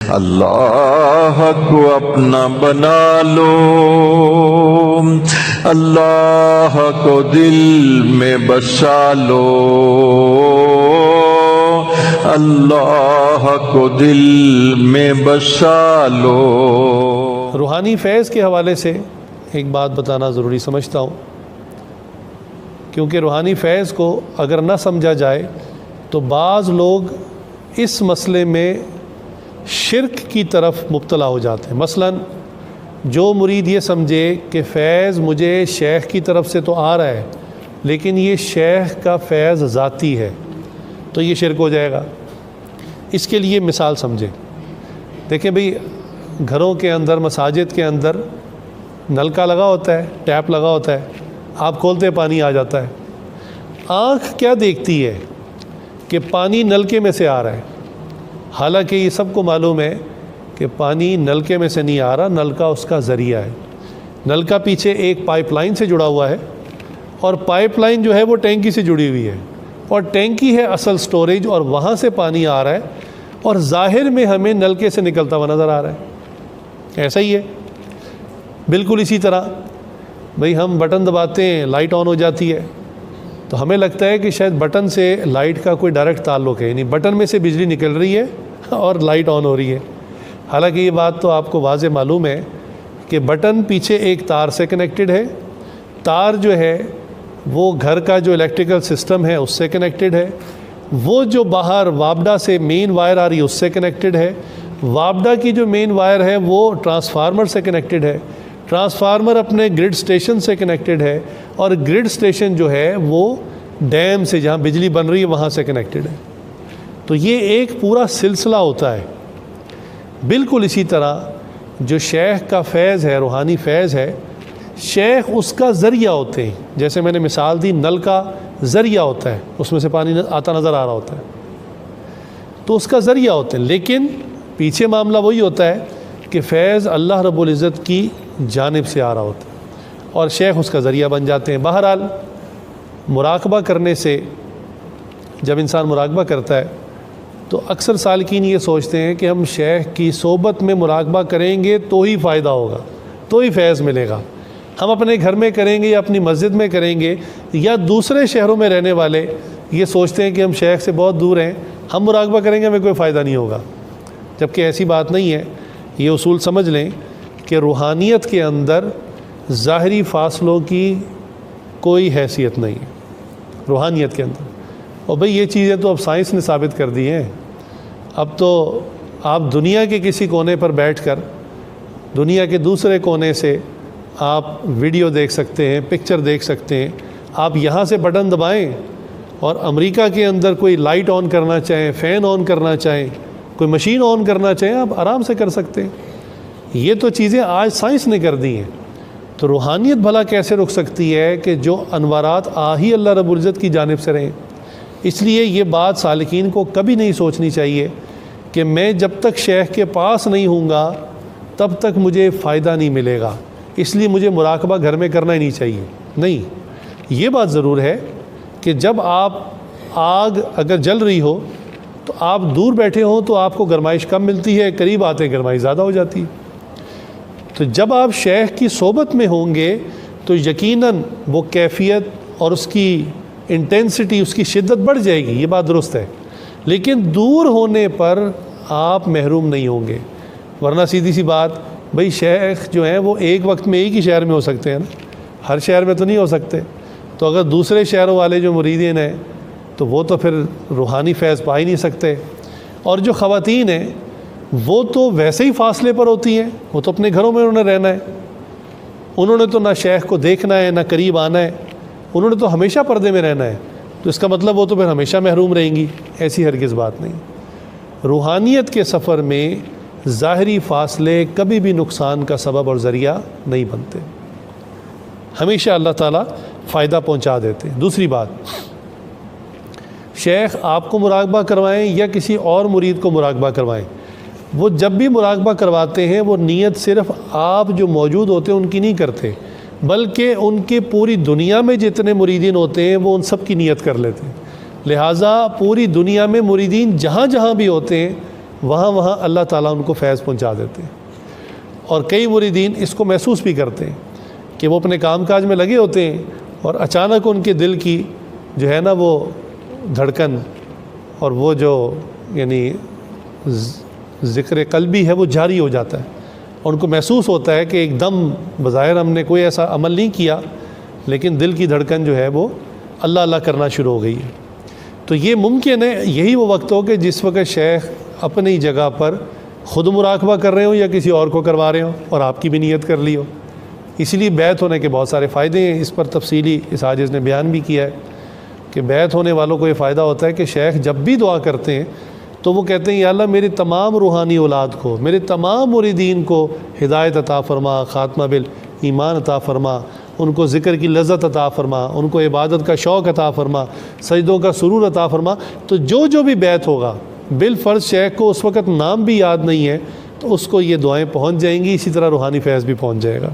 اللہ کو اپنا بنا لو، اللہ کو دل میں بسا لو، اللہ کو دل میں بسا لو۔ روحانی فیض کے حوالے سے ایک بات بتانا ضروری سمجھتا ہوں، کیونکہ روحانی فیض کو اگر نہ سمجھا جائے تو بعض لوگ اس مسئلے میں شرک کی طرف مبتلا ہو جاتے ہیں۔ مثلا جو مرید یہ سمجھے کہ فیض مجھے شیخ کی طرف سے تو آ رہا ہے لیکن یہ شیخ کا فیض ذاتی ہے، تو یہ شرک ہو جائے گا۔ اس کے لیے مثال سمجھیں، دیکھیں بھئی گھروں کے اندر، مساجد کے اندر نلکا لگا ہوتا ہے، ٹیپ لگا ہوتا ہے، آپ کھولتے ہیں پانی آ جاتا ہے۔ آنکھ کیا دیکھتی ہے کہ پانی نلکے میں سے آ رہا ہے، حالانکہ یہ سب کو معلوم ہے کہ پانی نلکے میں سے نہیں آ رہا، نلکا اس کا ذریعہ ہے۔ نلکا پیچھے ایک پائپ لائن سے جڑا ہوا ہے اور پائپ لائن جو ہے وہ ٹینکی سے جڑی ہوئی ہے، اور ٹینکی ہے اصل سٹوریج، اور وہاں سے پانی آ رہا ہے اور ظاہر میں ہمیں نلکے سے نکلتا ہوا نظر آ رہا ہے۔ ایسا ہی ہے بالکل اسی طرح بھئی ہم بٹن دباتے ہیں، لائٹ آن ہو جاتی ہے، تو ہمیں لگتا ہے کہ شاید بٹن سے لائٹ کا کوئی ڈائریکٹ تعلق ہے، یعنی بٹن میں سے بجلی نکل رہی ہے اور لائٹ آن ہو رہی ہے۔ حالانکہ یہ بات تو آپ کو واضح معلوم ہے کہ بٹن پیچھے ایک تار سے کنیکٹڈ ہے، تار جو ہے وہ گھر کا جو الیکٹریکل سسٹم ہے اس سے کنیکٹڈ ہے، وہ جو باہر وابڈا سے مین وائر آ رہی ہے اس سے کنیکٹڈ ہے، وابڈا کی جو مین وائر ہے وہ ٹرانسفارمر سے کنیکٹڈ ہے، ٹرانسفارمر اپنے گرڈ سٹیشن سے کنیکٹڈ ہے، اور گرڈ سٹیشن جو ہے وہ ڈیم سے جہاں بجلی بن رہی ہے وہاں سے کنیکٹڈ ہے۔ تو یہ ایک پورا سلسلہ ہوتا ہے۔ بالکل اسی طرح جو شیخ کا فیض ہے، روحانی فیض ہے، شیخ اس کا ذریعہ ہوتے ہیں۔ جیسے میں نے مثال دی، نل کا ذریعہ ہوتا ہے، اس میں سے پانی آتا نظر آ رہا ہوتا ہے، تو اس کا ذریعہ ہوتے ہیں، لیکن پیچھے معاملہ وہی ہوتا ہے کہ فیض اللہ رب العزت کی جانب سے آ رہا ہوتا ہے اور شیخ اس کا ذریعہ بن جاتے ہیں۔ بہرحال مراقبہ کرنے سے، جب انسان مراقبہ کرتا ہے تو اکثر سالکین یہ سوچتے ہیں کہ ہم شیخ کی صحبت میں مراقبہ کریں گے تو ہی فائدہ ہوگا، تو ہی فیض ملے گا۔ ہم اپنے گھر میں کریں گے یا اپنی مسجد میں کریں گے، یا دوسرے شہروں میں رہنے والے یہ سوچتے ہیں کہ ہم شیخ سے بہت دور ہیں، ہم مراقبہ کریں گے ہمیں کوئی فائدہ نہیں ہوگا، جبکہ ایسی بات نہیں ہے۔ یہ اصول سمجھ لیں کہ روحانیت کے اندر ظاہری فاصلوں کی کوئی حیثیت نہیں ہے روحانیت کے اندر۔ اور بھئی یہ چیزیں تو اب سائنس نے ثابت کر دی ہیں۔ اب تو آپ دنیا کے کسی کونے پر بیٹھ کر دنیا کے دوسرے کونے سے آپ ویڈیو دیکھ سکتے ہیں، پکچر دیکھ سکتے ہیں۔ آپ یہاں سے بٹن دبائیں اور امریکہ کے اندر کوئی لائٹ آن کرنا چاہیں، فین آن کرنا چاہیں، کوئی مشین آن کرنا چاہیں، آپ آرام سے کر سکتے ہیں۔ یہ تو چیزیں آج سائنس نے کر دی ہیں، تو روحانیت بھلا کیسے رک سکتی ہے کہ جو انوارات آ ہی اللہ رب العزت کی جانب سے رہیں۔ اس لیے یہ بات سالکین کو کبھی نہیں سوچنی چاہیے کہ میں جب تک شیخ کے پاس نہیں ہوں گا تب تک مجھے فائدہ نہیں ملے گا، اس لیے مجھے مراقبہ گھر میں کرنا ہی نہیں چاہیے۔ نہیں، یہ بات ضرور ہے کہ جب آپ آگ اگر جل رہی ہو تو آپ دور بیٹھے ہوں تو آپ کو گرمائش کم ملتی ہے، قریب آتے گرمائش زیادہ ہو جاتی ہے۔ تو جب آپ شیخ کی صحبت میں ہوں گے تو یقیناً وہ کیفیت اور اس کی انٹینسٹی، اس کی شدت بڑھ جائے گی، یہ بات درست ہے، لیکن دور ہونے پر آپ محروم نہیں ہوں گے۔ ورنہ سیدھی سی بات، بھئی شیخ جو ہیں وہ ایک وقت میں ایک ہی شہر میں ہو سکتے ہیں نا، ہر شہر میں تو نہیں ہو سکتے، تو اگر دوسرے شہروں والے جو مریدین ہیں تو وہ تو پھر روحانی فیض پا ہی نہیں سکتے۔ اور جو خواتین ہیں وہ تو ویسے ہی فاصلے پر ہوتی ہیں، وہ تو اپنے گھروں میں انہوں نے رہنا ہے، انہوں نے تو نہ شیخ کو دیکھنا ہے نہ قریب آنا ہے، انہوں نے تو ہمیشہ پردے میں رہنا ہے، تو اس کا مطلب وہ تو پھر ہمیشہ محروم رہیں گی۔ ایسی ہرگز بات نہیں۔ روحانیت کے سفر میں ظاہری فاصلے کبھی بھی نقصان کا سبب اور ذریعہ نہیں بنتے، ہمیشہ اللہ تعالیٰ فائدہ پہنچا دیتے ہیں۔ دوسری بات، شیخ آپ کو مراقبہ کروائیں یا کسی اور مرید کو مراقبہ کروائیں، وہ جب بھی مراقبہ کرواتے ہیں وہ نیت صرف آپ جو موجود ہوتے ہیں ان کی نہیں کرتے، بلکہ ان کے پوری دنیا میں جتنے مریدین ہوتے ہیں وہ ان سب کی نیت کر لیتے ہیں۔ لہٰذا پوری دنیا میں مریدین جہاں جہاں بھی ہوتے ہیں وہاں اللہ تعالیٰ ان کو فیض پہنچا دیتے ہیں۔ اور کئی مریدین اس کو محسوس بھی کرتے ہیں کہ وہ اپنے کام کاج میں لگے ہوتے ہیں اور اچانک ان کے دل کی جو ہے نا وہ دھڑکن اور وہ جو یعنی ذکر قلبی ہے وہ جاری ہو جاتا ہے، اور ان کو محسوس ہوتا ہے کہ ایک دم بظاہر ہم نے کوئی ایسا عمل نہیں کیا لیکن دل کی دھڑکن جو ہے وہ اللہ اللہ کرنا شروع ہو گئی ہے۔ تو یہ ممکن ہے یہی وہ وقت ہو کہ جس وقت شیخ اپنی جگہ پر خود مراقبہ کر رہے ہوں یا کسی اور کو کروا رہے ہوں اور آپ کی بھی نیت کر لی ہو۔ اس لیے بیعت ہونے کے بہت سارے فائدے ہیں، اس پر تفصیلی اس عاجز نے بیان بھی کیا ہے کہ بیعت ہونے والوں کو یہ فائدہ ہوتا ہے کہ شیخ جب بھی دعا کرتے ہیں تو وہ کہتے ہیں یا اللہ میری تمام روحانی اولاد کو، میرے تمام مریدین کو ہدایت عطا فرما، خاتمہ بالایمان عطا فرما، ان کو ذکر کی لذت عطا فرما، ان کو عبادت کا شوق عطا فرما، سجدوں کا سرور عطا فرما۔ تو جو بھی بیعت ہوگا بالفرض شیخ کو اس وقت نام بھی یاد نہیں ہے تو اس کو یہ دعائیں پہنچ جائیں گی، اسی طرح روحانی فیض بھی پہنچ جائے گا۔